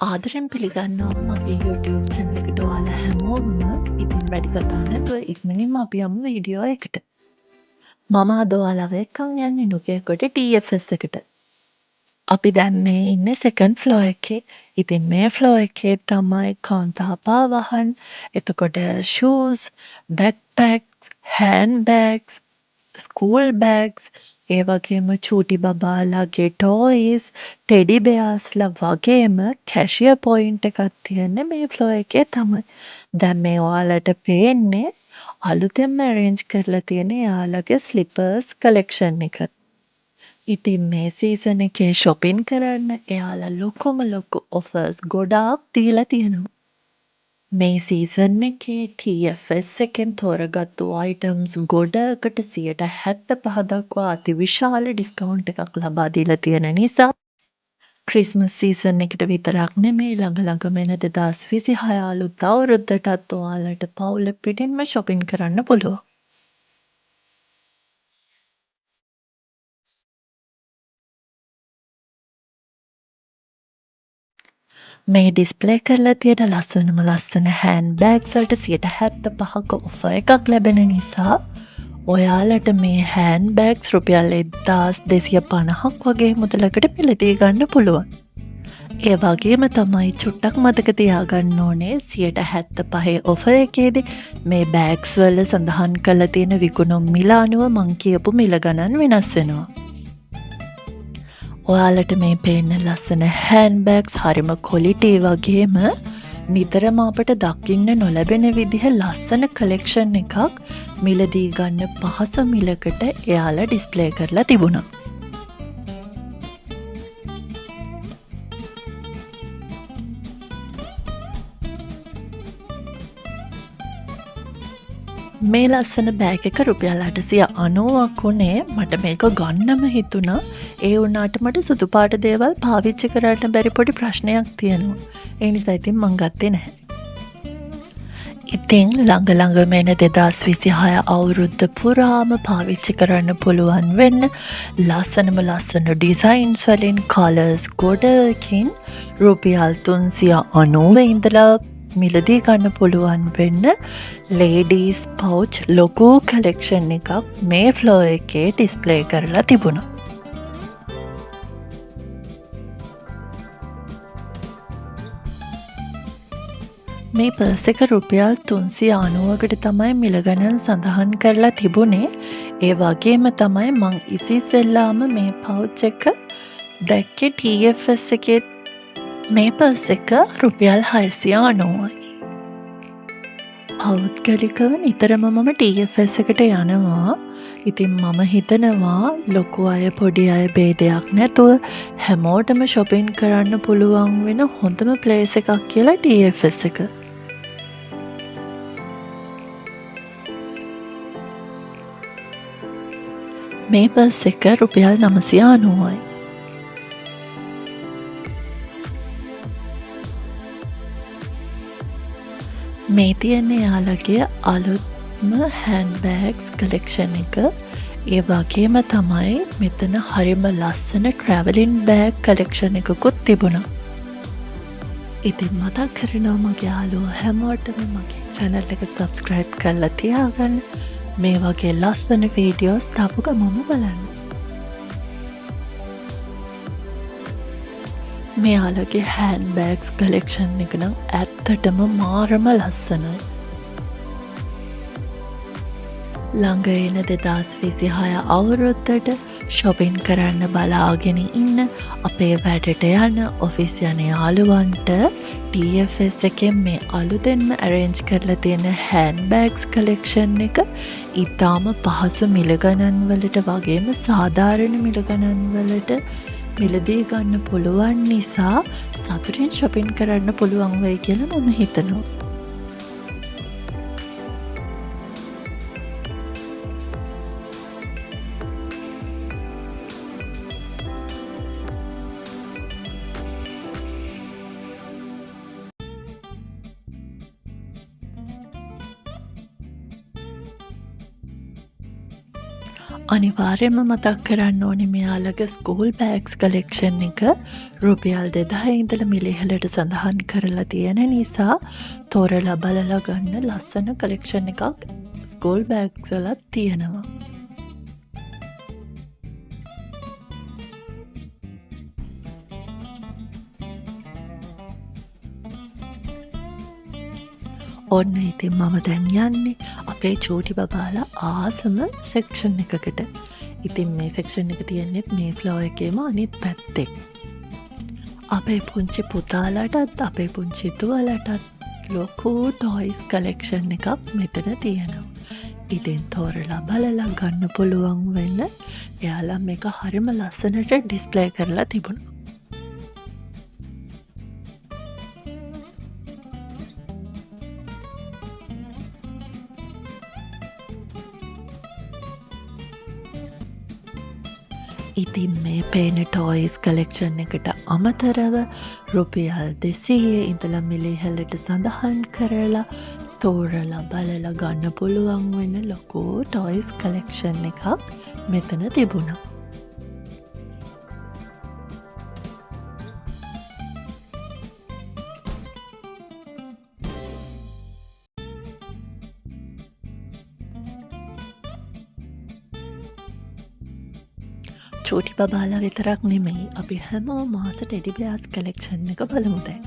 ආදරෙන් පිළිගන්නවා මගේ YouTube channel එකට ඔයාලා හැමෝම. ඉතින් වැඩි කතා නැතුව ඉක්මනින්ම අපි යමු වීඩියෝ එකට. මම අද ඔයාලව එක්කන් යන්නේ නුගේගොඩ TFS එකට. අපි දැන් මේ ඉන්නේ second floor එකේ. ඉතින් මේ floor එකේ තමයි කාන්තා පාවාහන්, එතකොට shoes, backpacks, handbags, school bags, ඒ වගේම චූටි බබාලාගේ ටෝයිස්, ටෙඩි බෙයාස්ලා වගේම කැෂියර් පොයින්ට් එකක් තියෙන්නේ මේ ෆ්ලෝ එකේ තමයි. දැන් මේ ඔයාලට පේන්නේ අලුතෙන්ම arrange කරලා තියෙන එයාලගේ ස්ලිපර්ස් කලෙක්ෂන් එක. ඉතින් මේ සීසන් එකේ shopping කරන්න එයාලා ලොකුම ලොකු offers ගොඩාක් දීලා තියෙනවා. මේ සීසන් එකේ TFS එකෙන් තෝරගත්තු අයිටම්ස් ගොඩකට 75% දක්වා අතිවිශාල ඩිස්කවුන්ට් එකක් ලබා දීලා තියෙන නිසා ක්‍රිස්මස් සීසන් එකට විතරක් නෙමෙයි ළඟ එන 2026 අලුත් අවුරුද්දටත් ඔයාලට පවුල පිටින්ම shopping කරන්න පුළුවන්. මේ ඩිස්ප්ලේ කරලා තියෙන ලස්සන හෑන්ඩ් බෑග්ස් වලට 75%ක ඔෆර් එකක් ලැබෙන නිසා ඔයාලට මේ හෑන්ඩ් බෑග්ස් රුපියල් 1250ක් වගේ මුදලකට මිලදී ගන්න පුළුවන්. ඒ වගේම තමයි චුට්ටක් මතක තියාගන්න ඕනේ 75% ඔෆර් එකේදී මේ බෑග්ස් වල සඳහන් කරලා තියෙන විකුණුම් මිල අනුව මං කියපු මිල ගණන් වෙනස් වෙනවා. ඔයාලට මේ පේන ලස්සන හෑන්ඩ් බෑග්ස් හරිම ක්වොලිටි වගේම නිතරම අපට දකින්න නොලැබෙන විදිහ ලස්සන කලෙක්ෂන් එකක් මිලදී ගන්න පහසු මිලකට එයාලා ඩිස්ප්ලේ කරලා තිබුණා. මේ ලස්සන බෑග් එක රුපියල් 890ක් වුණේ මට මේක ගන්නම හිතුණා. ඒ වුණාට මට සුදු පාට දේවල් පාවිච්චි කරන්න බැරි පොඩි ප්‍රශ්නයක් තියෙනවා. ඒ නිසා ඉතින් මං ගත්තේ නැහැ. ඉතින් ළඟ එන 2026 අවුරුද්ද පුරාම පාවිච්චි කරන්න පුළුවන් වෙන්න ලස්සන ඩිසයින්ස් වලින් කලර්ස් ගොඩකින් රුපියල් 390 ඉඳලා මිලදී ගන්න පුළුවන් වෙන්න ලේඩීස් පවුච් ලොකු කලෙක්ෂන් එකක් මේ ෆ්ලෝ එකේ ඩිස්ප්ලේ කරලා තිබුණා. මේ පර්ස් එක රුපියල් 390කට තමයි මිල ගණන් සඳහන් කරලා තිබුණේ. ඒ වගේම තමයි මං ඉස්සෙල්ලාම මේ පවුච් එක දැක්කේ TFS එකේ. මේ පර්ස් එක රුපියල් 690යි. පෞද්ගලිකව නිතරම මම TFS එකට යනවා. ඉතින් මම හිතනවා ලොකු අය පොඩි අය ભેදයක් නැතුව හැමෝටම shopping කරන්න පුළුවන් වෙන හොඳම place එකක් කියලා TFS එක. මේ පර්ස් එක රුපියල් 990යි. මේ තියෙන්නේ යාලගේ අලුත්ම හෑන්ඩ් බෑග්ස් කලෙක්ෂන් එක. ඒ වගේම තමයි මෙතන හරිම ලස්සන ට්‍රැවලින් බෑග් කලෙක්ෂන් එකකුත් තිබුණා. ඉතින් මතක් කරනවා මගේ යාළුවෝ හැමෝටම මගේ channel එක subscribe කරලා තියාගන්න. මේ වගේ ලස්සන වීඩියෝස් දාපු ගමන්ම බලන්න. මෙයාලගේ හෑන්ඩ් බෑග්ස් කලෙක්ෂන් එක නම් ඇත්තටම මාරම ලස්සනයි. ළඟ එන 2026 අවුරුද්දට shopping කරන්න බලාගෙන ඉන්න අපේ වැඩට යන ඔෆිස් යන යාළුවන්ට TFS එකෙන් මේ අලුතෙන්ම arrange කරලා තියෙන හෑන්ඩ් බෑග්ස් කලෙක්ෂන් එක ඉතාම පහසු මිල ගණන් වලට වගේම සාධාරණ මිල ගණන් වලට මිලදී ගන්න පුළුවන් නිසා සතුටින් shopping කරන්න පුළුවන් වෙයි කියලා මම හිතනවා. අනිවාර්යයෙන්ම මතක් කරන්න ඕනේ මෙයාලගේ ස්කූල් බෑග්ස් කලෙක්ෂන් එක රුපියල් 2000 ඉඳලා මිලිහලට සඳහන් කරලා තියෙන නිසා තෝරලා බලලා ගන්න ලස්සන කලෙක්ෂන් එකක් ස්කූල් බෑග්ස් වලත් තියෙනවා. ඔන්න ඉතින් මම දැන් යන්නේ අපේ චූටි බබාලා ආසම සෙක්ෂන් එකකට. ඉතින් මේ සෙක්ෂන් එක තියෙන්නේත් මේ ෆ්ලෝ එකේම අනිත් පැත්තේ. අපේ පුංචි පුතාලටත් අපේ පුංචි දුවලටත් ලොකු ටොයිස් කලෙක්ෂන් එකක් මෙතන තියෙනවා. ඉතින් තෝරලා බලලා ගන්න පුළුවන් වෙන්න එයාලා මේක හරිම ලස්සනට ඩිස්ප්ලේ කරලා තිබුණා. ඉතින් මේ පේන ටොයිස් කලෙක්ෂන් එකට අමතරව රුපියල් 200 ඉඳලා මිලිහලට සඳහන් කරලා තෝරලා බලලා ගන්න පුළුවන් වෙන ලොකු ටොයිස් කලෙක්ෂන් එකක් මෙතන තිබුණා. චූටි බබාලා විතරක් නෙමෙයි අපි හැමෝම මාස ටෙඩි බෙයාස් කලෙක්ෂන් එක බලමු දැන්.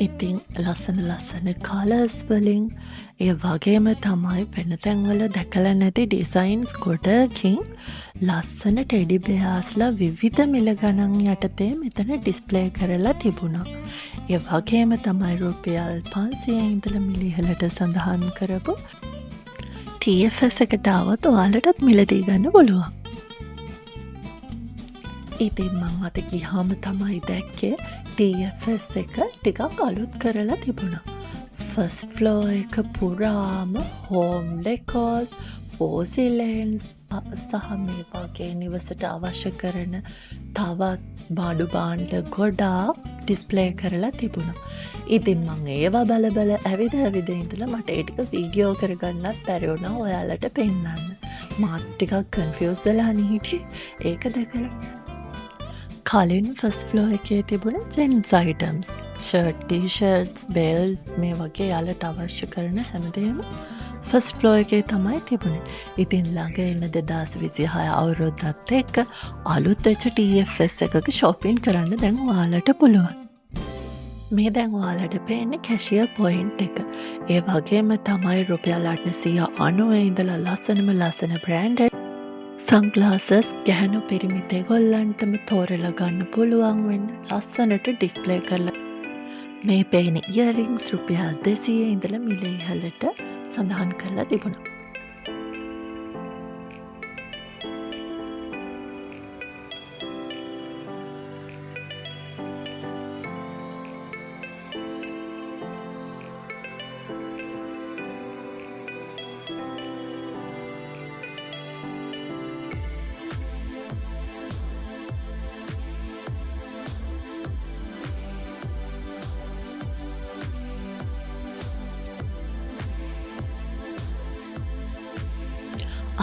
ඉතින් ලස්සන කලර්ස් වලින් ඒ වගේම තමයි වෙන තැන්වල දැකලා නැති ඩිසයින්ස් ගොඩකින් ලස්සන ටෙඩි බෙයාස්ලා විවිධ මිල ගණන් යටතේ මෙතන ඩිස්ප්ලේ කරලා තිබුණා. ඒ වගේම තමයි රුපියල් 500 ඉඳලා මිලිහලට සඳහන් කරපු TFS එකට આવත් ඔයාලටත් මිලදී ගන්න පුළුවන්. ඉතින් මං අත ගියාම තමයි දැක්කේ TFS එක ටිකක් අලුත් කරලා තිබුණා. ෆස්ට් ෆ්ලෝ එක පුරාම හෝම් ඩෙකෝස්, පෝසිලෙන්ස් සහ මේ වගේ නිවසට අවශ්‍ය කරන තවත් බාඩු බාණ්ඩ ගොඩාක් ඩිස්ප්ලේ කරලා තිබුණා. ඉතින් මං ඒවා බල ඇවිද ඉඳලා මට ඒ ටික වීඩියෝ කරගන්නත් බැරි වුණා ඔයාලට පෙන්නන්න. මාත් ටිකක් කන්ෆියුස් වෙලා හිටියේ ඒක දැකලා. කලින් ෆස්ට් ෆ්ලෝ එකේ තිබුණ ජෙන්ට්ස් අයිටම්ස්, ෂර්ට්, ටී-ෂර්ට්ස්, බෙල්ට් මේ වගේ යාලට අවශ්‍ය කරන හැමදේම ෆස්ට් ෆ්ලෝ එකේ තමයි තිබුණේ. ඉතින් ළඟ එන 2026 අවුරුද්දත් එක්ක අලුත් වෙච්ච TFS එකක shopping කරන්න දැන් ඔයාලට පුළුවන්. මේ දැන් ඔයාලට පේන්නේ කැෂියර් පොයින්ට් එක. ඒ වගේම තමයි රුපියල් 890 ඉඳලා ලස්සන බ්‍රෑන්ඩඩ් සන්ග්ලාසස් ගැහැණු පිරිමි දෙගොල්ලන්ටම තෝරලා ගන්න පුළුවන් වෙන්න ලස්සනට ඩිස්ප්ලේ කරලා මේ පේන ඉයරින්ග්ස් රුපියල් 200 ඉඳලා මිලිහලට සඳහන් කරලා තිබුණා.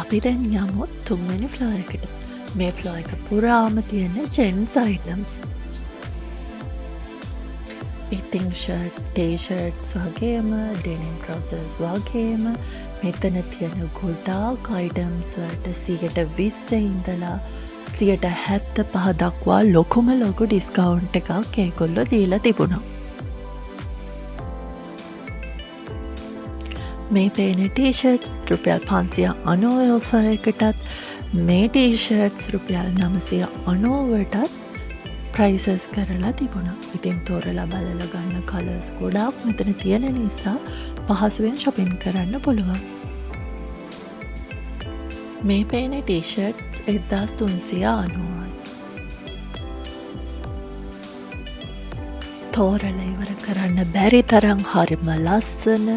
අපි දැන් යමු තුන්වෙනි ෆ්ලෝ එකට. මේ ෆ්ලෝ එක පුරාම තියෙන ජෙන්ට්ස් අයිටම්ස්. ඉතින් ෂර්ට්, ටී-ෂර්ට්ස් වගේම ඩෙනිම් ට්‍රවුසර්ස් වගේම මෙතන තියෙන ගොඩාක් අයිටම්ස් වලට 20% ඉඳලා 75% දක්වා ලොකුම ඩිස්කවුන්ට් එකක් ඒගොල්ලෝ දීලා තිබුණා. මේ පේන ටී-ෂර්ට් රුපියල් 590 ඔෆර් එකටත් මේ ටී-ෂර්ට්ස් රුපියල් 990ටත් ප්‍රයිසස් කරලා තිබුණා. ඉතින් තෝරලා බලලා ගන්න කලර්ස් ගොඩාක් මෙතන තියෙන නිසා පහසුවෙන් shopping කරන්න පුළුවන්. මේ පේන ටී-ෂර්ට්ස් 1390යි. තෝරලා ඉවර කරන්න බැරි තරම් හරිම ලස්සන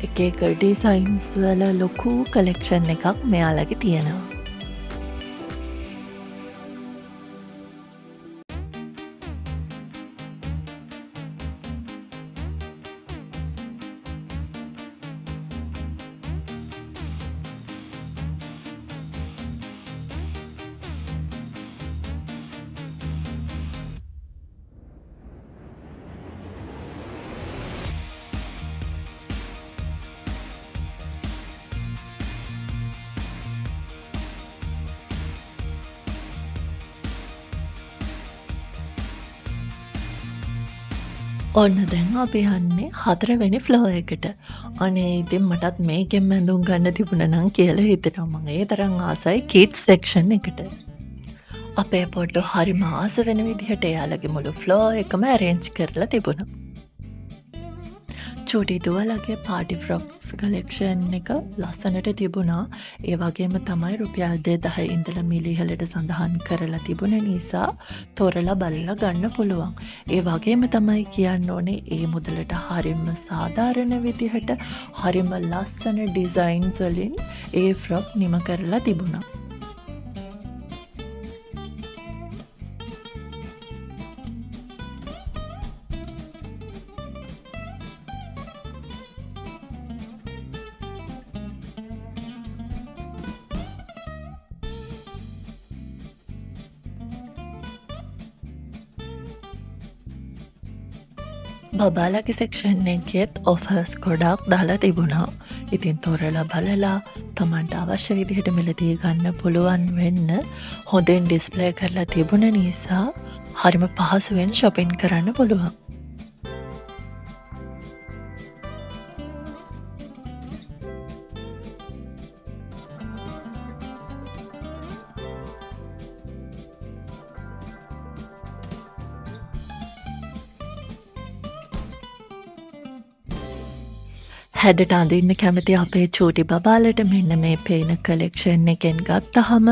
එක ඩිසයින්ස් වල ලොකු කලෙක්ෂන් එකක් මෙයාලගේ තියෙනවා. ඔන්න දැන් අපි යන්නේ 4 වෙනි ෆ්ලෝර් එකට. අනේ ඉතින් මටත් මේකෙන් ඇඳුම් ගන්න තිබුණා නම් කියලා හිතෙනවා. මම ඒ තරම් ආසයි කිඩ්ස් සෙක්ෂන් එකට. අපේ පොඩ්ඩෝ හරිම ආස වෙන විදිහට එයාලගේ මුළු ෆ්ලෝර් එකම ඇරේන්ජ් කරලා තිබුණා. චූටි දුවලගේ පාටි ෆ්‍රොක්ස් කලෙක්ෂන් එක ලස්සනට තිබුණා. ඒ වගේම තමයි රුපියල් 2000 ඉඳලා මිලිහලට සඳහන් කරලා තිබුණ නිසා තොරලා බලලා ගන්න පුළුවන්. ඒ වගේම තමයි කියන්න ඕනේ ඒ මුදලට හරිම සාධාරණ විදිහට හරිම ලස්සන ඩිසයින්ස් වලින් ඒ ෆ්‍රොක් නිම කරලා තිබුණා. බබාලගේ සෙක්ෂන් එකෙත් ඔෆර්ස් ගොඩක් දාලා තිබුණා. ඉතින් තොරලා බලලා තමන්ට අවශ්‍ය විදිහට මිලදී ගන්න පුළුවන් වෙන්න හොඳින් ඩිස්ප්ලේ කරලා තිබුණ නිසා හරිම පහසුවෙන් shopping කරන්න පුළුවන්. හැඩට අඳින්න කැමති අපේ චූටි බබාලට මෙන්න මේ පේන කලෙක්ෂන් එකෙන් ගත්තහම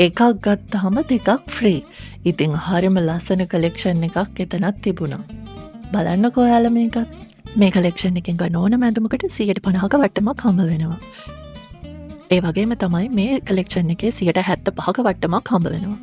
එකක් ගත්තහම දෙකක් ෆ්‍රී. ඉතින් හරිම ලස්සන කලෙක්ෂන් එකක් එතනත් තිබුණා. බලන්නකෝ ඔයාලා මේකත්. මේ කලෙක්ෂන් එකෙන් ගන්න ඕනම ඇඳුමකට 150ක වට්ටමක් හම්බ වෙනවා. ඒ වගේම තමයි මේ කලෙක්ෂන් එකේ 75ක වට්ටමක් හම්බ වෙනවා.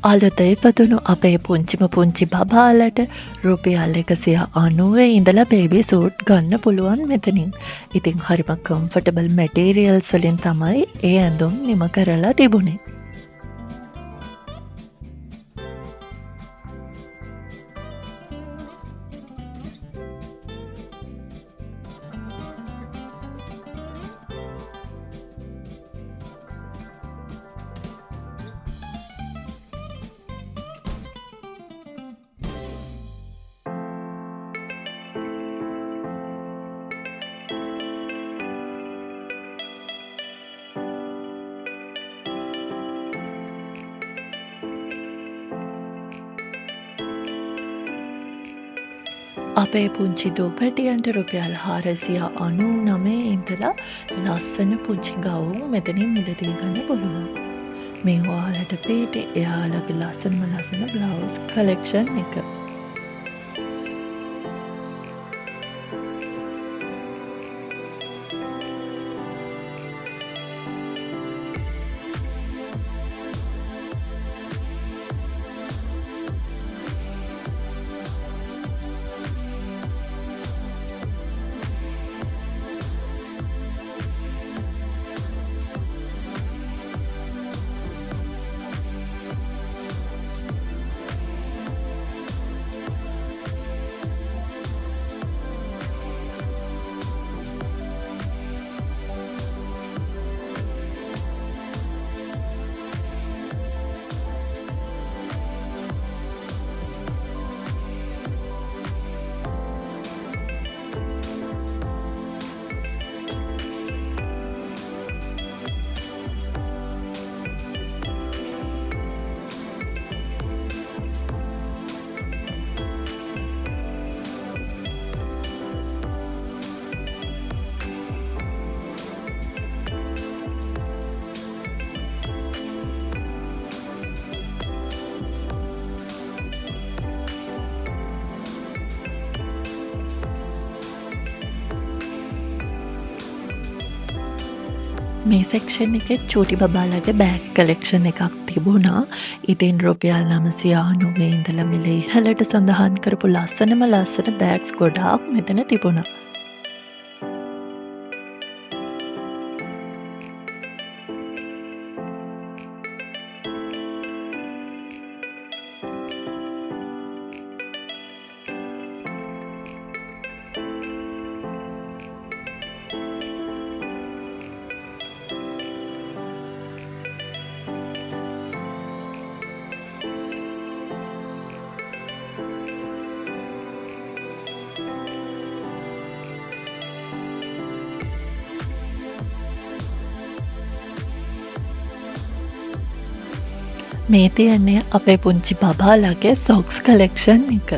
අලුත ඉපදුණු අපේ පුංචිම පුංචි බබාලට රුපියල් 190 ඉඳලා බේබි සූට් ගන්න පුළුවන් මෙතනින්. ඉතින් හරිම කම්ෆර්ටබල් මැටීරියල්ස් වලින් තමයි ඒ ඇඳුම් නිම කරලා තිබුණේ. අපේ පුංචි දුපටියන්ට රුපියල් 499 ඉඳලා ලස්සන පුංචි ගවුම් මෙතනින් මිලදී ගන්න පුළුවන්. මේ ඔයාලට පේටි එයාලගේ ලස්සන බ්ලවුස් කලෙක්ෂන් එක. මේ සෙක්ෂන් එකේ චූටි බබාලගේ බෑග් කලෙක්ෂන් එකක් තිබුණා. ඉතින් රුපියල් 990 ඉඳලා මිල ඉහළට සඳහන් කරපු ලස්සන බෑග්ස් ගොඩාක් මෙතන තිබුණා. මේ තියන්නේ අපේ පුංචි බබාලගේ සොක්ස් කලෙක්ෂන් එක.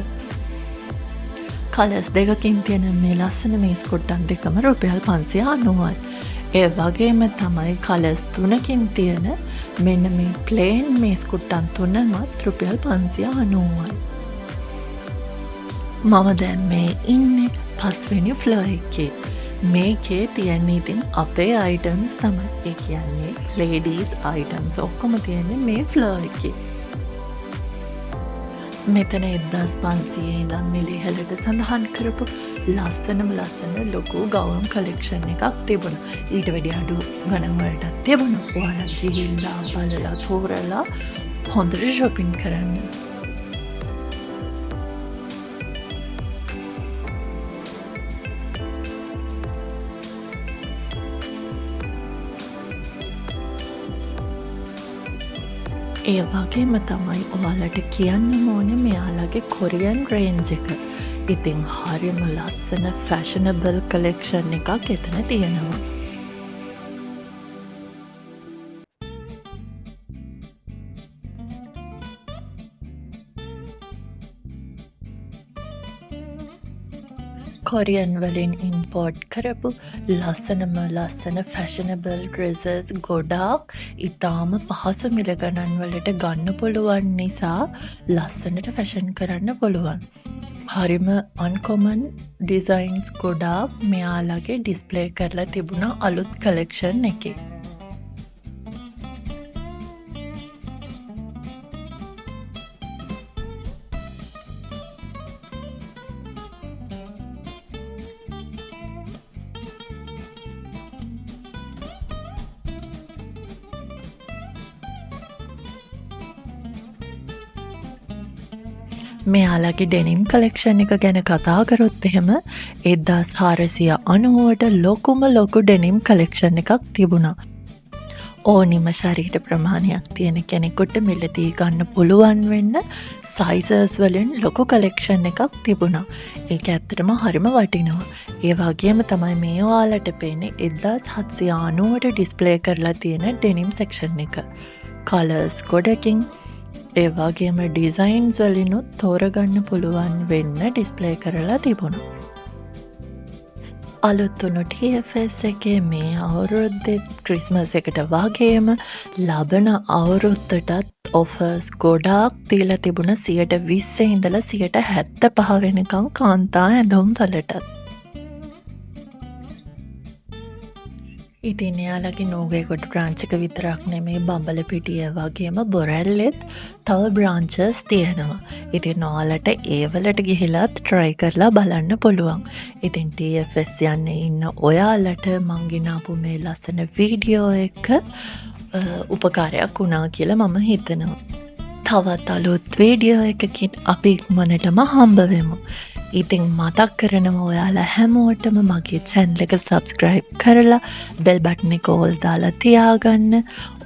කලර්ස් දෙකකින් තියෙන මේ ලස්සන මේස් කුට්ටන් දෙකම රුපියල් 590යි. ඒ වගේම තමයි කලර්ස් 3කින් තියෙන මෙන්න මේ ප්ලේන් මේස් කුට්ටන් තුනමත් රුපියල් 590යි. මම දැන් මේ ඉන්නේ 5 වෙනි ෆ්ලෝර් එකේ. මේකේ තියන්නේ ඉතින් අපේ අයිටම්ස් තමයි. ඒ කියන්නේ ලේඩීස් අයිටම්ස් ඔක්කොම තියන්නේ මේ ෆ්ලෝර් එකේ. මෙතන 1500 ඉඳන් මිල ඉහළට සඳහන් කරපු ලස්සන ලොකු ගවුම් කලෙක්ෂන් එකක් තිබුණා. ඊට වැඩි අඩු ගණන් වලටත් තිබුණා. ඔයාලා ගිහිල්ලා බලලා තෝරලා හොඳට shopping කරන්න. ඒ වගේම තමයි ඔයාලට කියන්න ඕනේ මෙයාලගේ කොරියන් රේන්ජ් එක. ඉතින් හරියම ලස්සන ෆැෂනබල් කලෙක්ෂන් එකක් එතන තියෙනවා. කොරියන් වලින් ඉම්පෝර්ට් කරපු ලස්සන ෆැෂනබල් ඩ්‍රෙසස් ගොඩාක් ඉතාම පහසු මිල ගණන් වලට ගන්න පුළුවන් නිසා ලස්සනට ෆැෂන් කරන්න පුළුවන්. හරිම අන්කොමන් ඩිසයින්ස් ගොඩාක් මෙයාලගේ ඩිස්ප්ලේ කරලා තිබුණා අලුත් කලෙක්ෂන් එකේ. මෙයාලගේ ඩෙනිම් කලෙක්ෂන් එක ගැන කතා කරොත් එහෙම 1490ට ලොකු ඩෙනිම් කලෙක්ෂන් එකක් තිබුණා. ඕනිම ශරීර ප්‍රමාණයක් තියෙන කෙනෙකුට මිලදී ගන්න පුළුවන් වෙන්න සයිසස් වලින් ලොකු කලෙක්ෂන් එකක් තිබුණා. ඒක ඇත්තටම හරිම වටිනවා. ඒ වගේම තමයි මේ ඔයාලට පේන්නේ 1790ට ඩිස්ප්ලේ කරලා තියෙන ඩෙනිම් සෙක්ෂන් එක. කලර්ස් ගොඩකින් ඒ වගේම ඩිසයින්ස් වලිනුත් තෝරගන්න පුළුවන් වෙන්න ඩිස්ප්ලේ කරලා තිබුණා. අලුත් වුණු TFS එකේ මේ අවුරුද්දෙත් ක්‍රිස්මස් එකට වගේම ලබන අවුරුද්දටත් ඔෆර්ස් ගොඩාක් දීලා තිබුණ 20% ඉඳලා 75% වෙනකම් කාන්තා ඇඳුම් වලටත්. ඉතින් එයාලගේ නෝගේගොඩ බ්‍රාන්ච් එක විතරක් නෙමෙයි බම්බලපිටිය වගේම බොරැල්ලෙත් තව බ්‍රාන්චස් තියෙනවා. ඉතින් ඔයාලට ඒවලට ගිහිලත් try කරලා බලන්න පුළුවන්. ඉතින් TFS යන්නේ ඉන්න ඔයාලට මං ගෙනාපු මේ ලස්සන වීඩියෝ එක උපකාරයක් වුණා කියලා මම හිතනවා. තවත් අලුත් වීඩියෝ එකකින් අපි ඉක්මනටම හම්බ වෙමු. ඉතින් මතක් කරනවා ඔයාලා හැමෝටම මගේ channel එක subscribe කරලා bell button එක all දාලා තියාගන්න.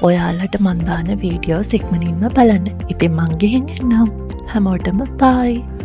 ඔයාලට මන් දාන වීඩියෝස් ඉක්මනින්ම බලන්න. ඉතින් මං ගිහින් එන්නම්. හැමෝටම bye.